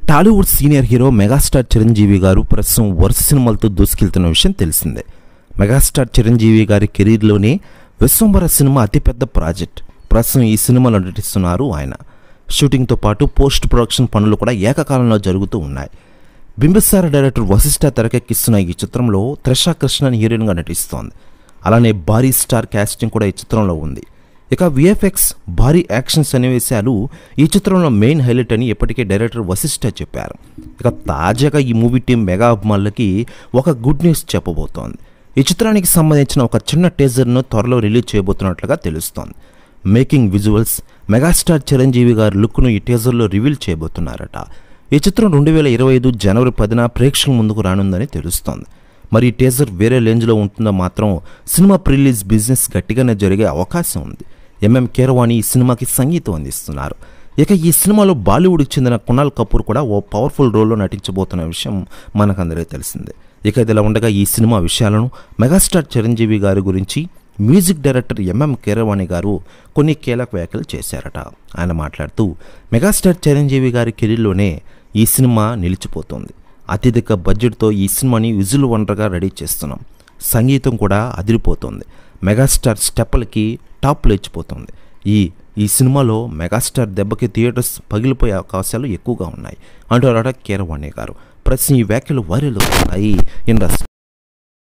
Tollywood senior hero megastar Chiranjeevi గారు ప్రస్తుతం వరుస సినిమాలతో దూసుకెళ్తున్న విషయం తెలిసిందే. మెగాస్టార్ చిరంజీవి గారి కెరీర్లోనే విశ్వంబర సినిమా అతిపెద్ద ప్రాజెక్ట్. ప్రస్తుతం ఈ సినిమాలో నటిస్తున్నారు ఆయన. షూటింగ్తో పాటు పోస్ట్ ప్రొడక్షన్ పనులు కూడా ఏకకాలంలో జరుగుతూ ఉన్నాయి. బింబిసార డైరెక్టర్ వశిష్ఠ తెరకెక్కిస్తున్న ఈ చిత్రంలో త్రిష కృష్ణన్ హీరోయిన్గా నటిస్తోంది. అలానే భారీ స్టార్ క్యాస్టింగ్ కూడా ఈ చిత్రంలో ఉంది. ఇక విఎఫ్ఎక్స్, భారీ యాక్షన్ సన్నివేశాలు ఈ చిత్రంలో మెయిన్ హైలైట్ అని ఇప్పటికే డైరెక్టర్ వశిష్ఠ చెప్పారు. ఇక తాజాగా ఈ మూవీ టీం మెగా అభిమానులకి ఒక గుడ్ న్యూస్ చెప్పబోతోంది. ఈ చిత్రానికి సంబంధించిన ఒక చిన్న టీజర్ను త్వరలో రిలీజ్ చేయబోతున్నట్లుగా తెలుస్తోంది. మేకింగ్ విజువల్స్, మెగాస్టార్ చిరంజీవి గారి లుక్ను ఈ టీజర్లో రివీల్ చేయబోతున్నారట. ఈ చిత్రం 2025 జనవరి 10న ప్రేక్షకుల ముందుకు రానుందని తెలుస్తోంది. మరి ఈ టీజర్ వేరే రేంజ్లో ఉంటుందో మాత్రం సినిమా ప్రిలీజ్ బిజినెస్ గట్టిగానే జరిగే అవకాశం ఉంది. కీరవాణి ఈ సినిమాకి సంగీతం అందిస్తున్నారు. ఇక ఈ సినిమాలో బాలీవుడ్కి చెందిన కునాల్ కపూర్ కూడా ఓ పవర్ఫుల్ రోల్లో నటించబోతున్న విషయం మనకందరికీ తెలిసిందే. ఇక ఇదిలా ఉండగా ఈ సినిమా విషయాలను మెగాస్టార్ చిరంజీవి గారి గురించి మ్యూజిక్ డైరెక్టర్ కీరవాణి గారు కొన్ని కీలక వ్యాఖ్యలు చేశారట. ఆయన మాట్లాడుతూ, మెగాస్టార్ చిరంజీవి గారి కెరీర్లోనే ఈ సినిమా నిలిచిపోతుంది. అత్యధిక బడ్జెట్తో ఈ సినిమాని విజువల్ వండర్గా రెడీ చేస్తున్నాం. సంగీతం కూడా అదిరిపోతుంది. మెగాస్టార్ స్టెప్పులకి టాప్ లేచిపోతుంది. ఈ సినిమాలో మెగాస్టార్ దెబ్బకి థియేటర్స్ పగిలిపోయే అవకాశాలు ఎక్కువగా ఉన్నాయి అంటారట కీరవాణి గారు. ప్రస్తుతం ఈ వ్యాఖ్యలు వైరల్ అవుతున్నాయి ఇండస్ట్రీ.